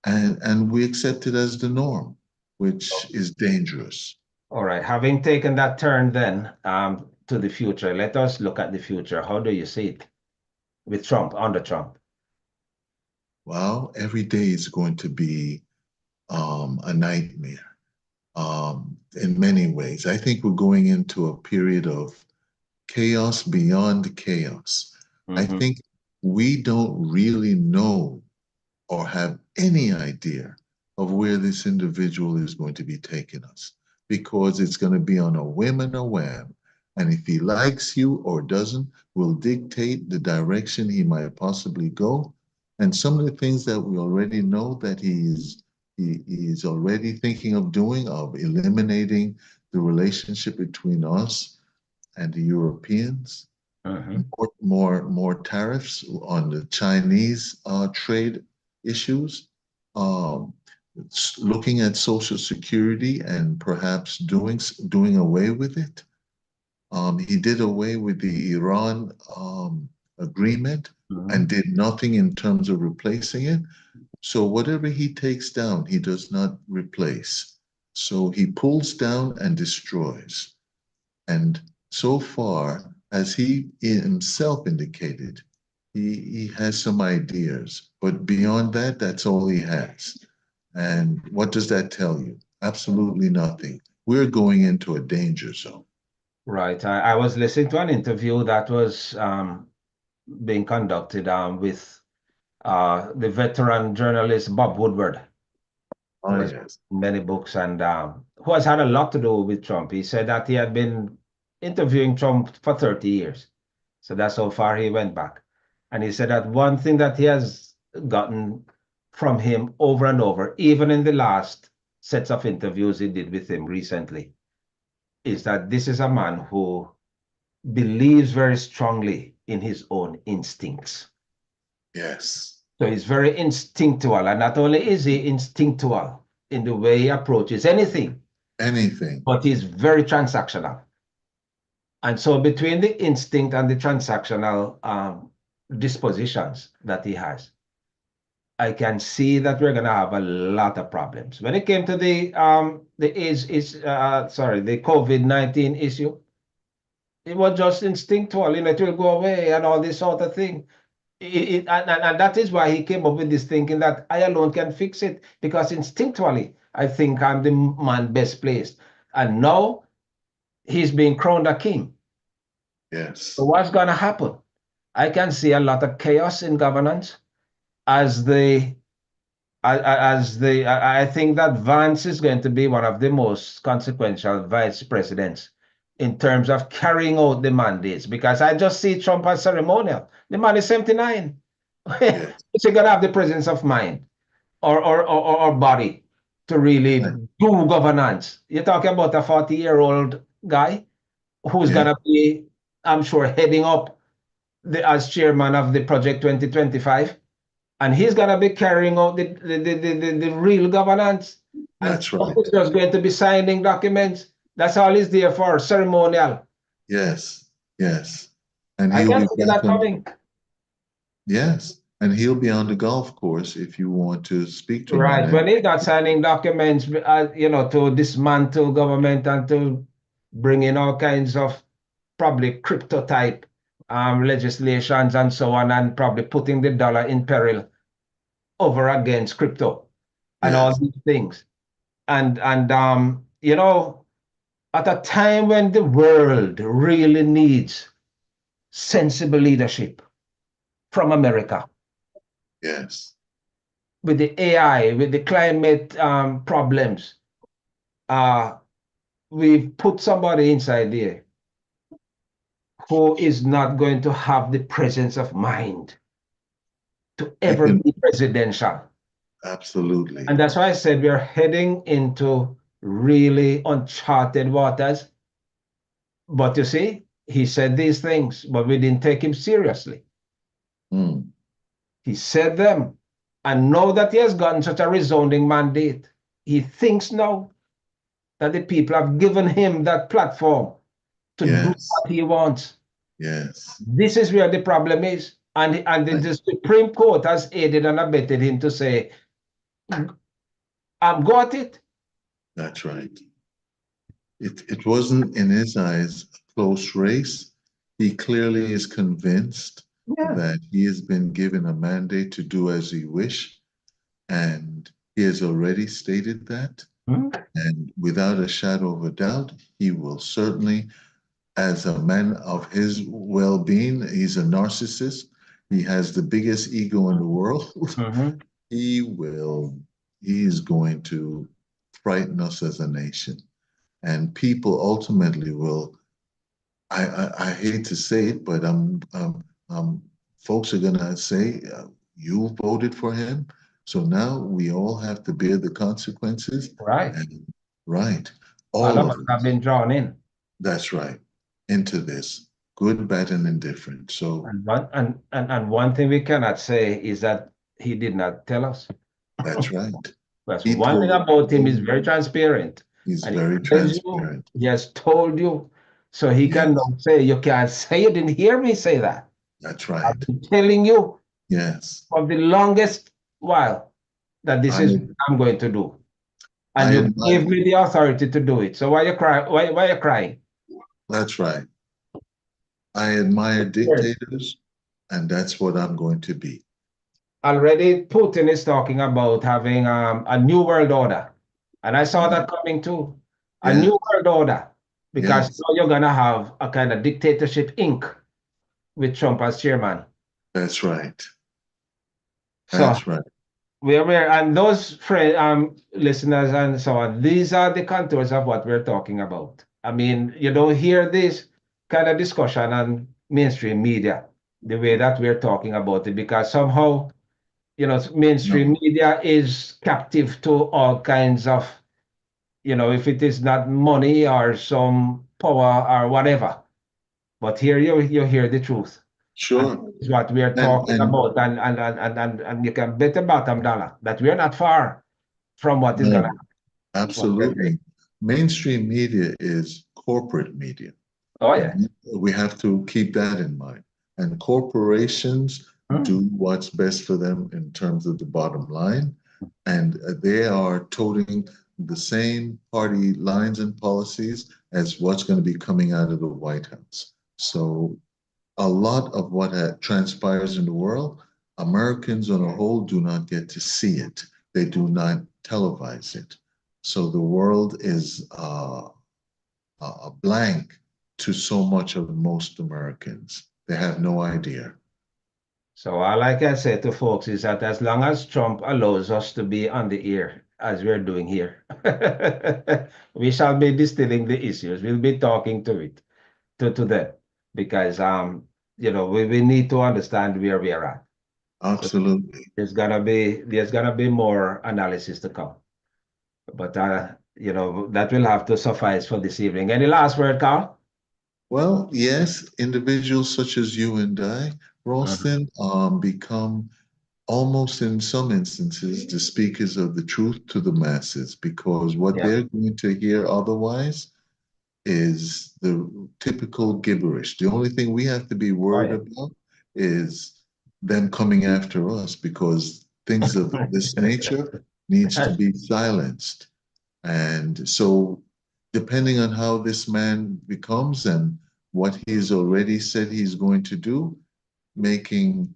And we accept it as the norm, which is dangerous. All right. Having taken that turn then to the future, let us look at the future. How do you see it with Trump, under Trump? Well, every day is going to be a nightmare in many ways. I think we're going into a period of chaos beyond chaos. I think we don't really know or have any idea of where this individual is going to be taking us because it's going to be on a whim and a wham. And if he likes you or doesn't, will dictate the direction he might possibly go. And some of the things that we already know that he is already thinking of doing, of eliminating the relationship between us and the Europeans, more tariffs on the Chinese trade issues, looking at Social Security and perhaps doing away with it. He did away with the Iran agreement and did nothing in terms of replacing it. So whatever he takes down, he does not replace. So he pulls down and destroys. And so far, as he himself indicated, he has some ideas, but beyond that, that's all he has. And what does that tell you? Absolutely nothing. We're going into a danger zone. Right. I was listening to an interview that was being conducted with the veteran journalist Bob Woodward, who Oh, has yes. many books and who has had a lot to do with Trump. He said that he had been interviewing Trump for 30 years. So that's how far he went back. And he said that one thing that he has gotten from him over and over, even in the last sets of interviews he did with him recently, is that this is a man who believes very strongly in his own instincts. Yes. So he's very instinctual. And not only is he instinctual in the way he approaches anything, but he's very transactional. And so between the instinct and the transactional dispositions that he has, I can see that we're going to have a lot of problems. When it came to the COVID-19 issue, it was just instinctual, it will go away and all this sort of thing. And that is why he came up with this thinking that I alone can fix it, because instinctually, I think I'm the man best placed. And now he's being crowned a king. Yes. So what's going to happen? I can see a lot of chaos in governance I think that Vance is going to be one of the most consequential vice presidents in terms of carrying out the mandates, because I just see Trump as ceremonial. The man is 79. Yes. Is he going to have the presence of mind or body to really do governance? You're talking about a 40-year-old guy who's going to be, I'm sure, heading up as chairman of the Project 2025. And he's going to be carrying out the real governance. And That's Trump right. is just going to be signing documents. That's all he's there for, ceremonial. Yes, yes. And I he'll can be see back that on, coming. yes, and he'll be on the golf course if you want to speak to him on Right. it. When he's not signing documents, to dismantle government and to bring in all kinds of probably crypto type legislations and so on, and probably putting the dollar in peril over against crypto and all Yes, these things. And at a time when the world really needs sensible leadership from America yes, with the AI, with the climate problems, we've put somebody inside there who is not going to have the presence of mind to I ever can be presidential. absolutely. And that's why I said we're heading into really uncharted waters. But you see, he said these things, but we didn't take him seriously. Mm, He said them. And now that he has gotten such a resounding mandate, he thinks now that the people have given him that platform to do yes, what he wants. yes. This is where the problem is. And Right. the Supreme Court has aided and abetted him to say, I've got it. That's right. It wasn't in his eyes a close race. He clearly is convinced Yeah. that he has been given a mandate to do as he wish, and he has already stated that. Hmm? And without a shadow of a doubt, he will certainly, as a man of his well-being, he's a narcissist. He has the biggest ego in the world. Mhm. He is going to frighten us as a nation. And people ultimately will, I hate to say it, but folks are gonna say, you voted for him, so now we all have to bear the consequences. Right. And right, All all of of us have us. been drawn in. That's right, into this, good, bad, and indifferent. So And one thing we cannot say is that he did not tell us. that's right. That's He one thing told, about him, is very transparent. he's And he very tells you, transparent. he has told you, so he Yes, can now say, you can't say you didn't hear me say that. that's I've right. been telling you Yes, for the longest while that this is I what I'm going to do. And I you admire. gave me the authority to do it. So why you cry? Why you crying? That's right. I admire Yes. dictators, and that's what I'm going to be. Already Putin is talking about having a new world order. And I saw Mm, that coming too. A yeah, new world order. Because yes, now you're gonna have a kind of dictatorship Inc. with Trump as chairman. that's right. So That's right. and those friend listeners and so on, these are the contours of what we're talking about. I mean, you don't hear this kind of discussion on mainstream media the way that we're talking about it, because somehow, mainstream No, media is captive to all kinds of, if it is not money or some power or whatever. But here you hear the truth. And sure. this is what we are talking And about. And you can bet a bottom dollar that we're not far from what is gonna no, happen. What we're saying. absolutely. Mainstream media is corporate media. Oh yeah. And we have to keep that in mind. And corporations Hmm. do what's best for them in terms of the bottom line. And they are toting the same party lines and policies as what's going to be coming out of the White House. So a lot of what transpires in the world, Americans on a whole do not get to see it. They do not televise it. So the world is a blank to so much of most Americans. They have no idea. So all I can say to folks is that as long as Trump allows us to be on the air, as we're doing here, we shall be distilling the issues. We'll be talking to it, to them, because we need to understand where we are at. So Absolutely. there's gonna be more analysis to come. But that will have to suffice for this evening. Any last word, Carl? Well, yes, individuals such as you and I, Mhm. Ralston, become almost in some instances, the speakers of the truth to the masses, because what Yeah. they're going to hear otherwise is the typical gibberish. The only thing we have to be worried about is them coming after us, because things of this nature needs to be silenced. And so, depending on how this man becomes and what he's already said he's going to do, making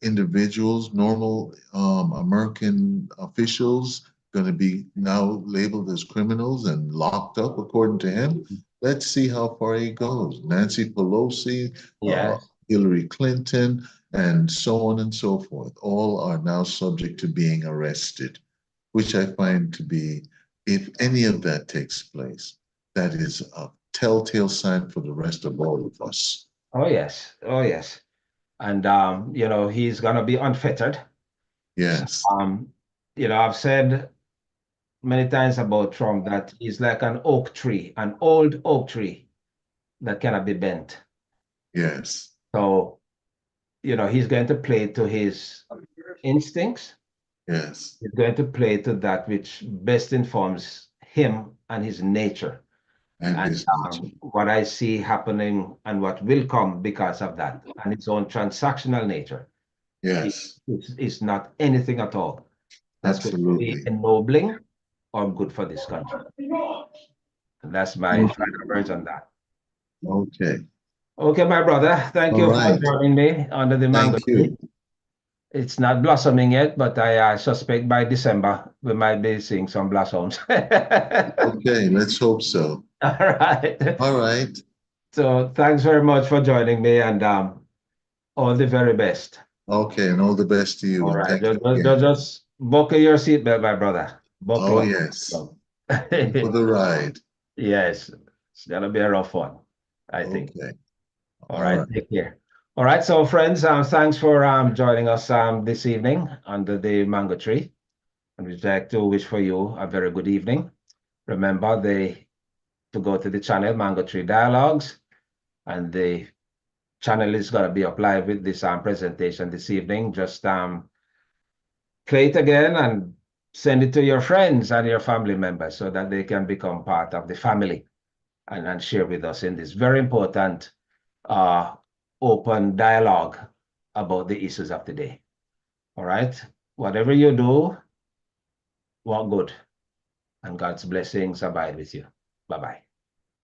individuals, normal American officials, going to be now labeled as criminals and locked up, according to him. Let's see how far he goes. Nancy Pelosi, Yes. Hillary Clinton, and so on and so forth, all are now subject to being arrested, which I find to be, if any of that takes place, that is a telltale sign for the rest of all of us. Oh, yes. Oh, yes. And, you know, he's going to be unfettered. So, Yes, you know, I've said many times about Trump that he's like an oak tree, an old oak tree that cannot be bent. yes, So, you know, he's going to play to his instincts. yes. He's going to play to that which best informs him and his nature. And And his nature. what I see happening and what will come because of that and its own transactional nature Yes, is not anything at all that's going to be absolutely. ennobling or good for this country. And that's my final words on that. Okay. Okay, my brother, thank All you for right. joining me under the mango Thank tree. you. It's not blossoming yet, but I suspect by December we might be seeing some blossoms. Okay, let's hope so. All right. All right. So thanks very much for joining me, and all the very best. Okay, and all the best to you. All And right. thank you again. Just buckle your seatbelt, my brother. Buckle Oh, up. yes. In for the ride. Yes, it's gonna be a rough one, I think. Okay. All All right, right. take care. All right, so friends, thanks for joining us this evening under the mango tree. And we'd like to wish for you a very good evening. Remember to go to the channel Mango Tree Dialogues, and the channel is gonna be up live with this presentation this evening. Just play it again and send it to your friends and your family members so that they can become part of the family and share with us in this very important open dialogue about the issues of the day. All right. Whatever you do, walk good, and God's blessings abide with you. Bye-bye.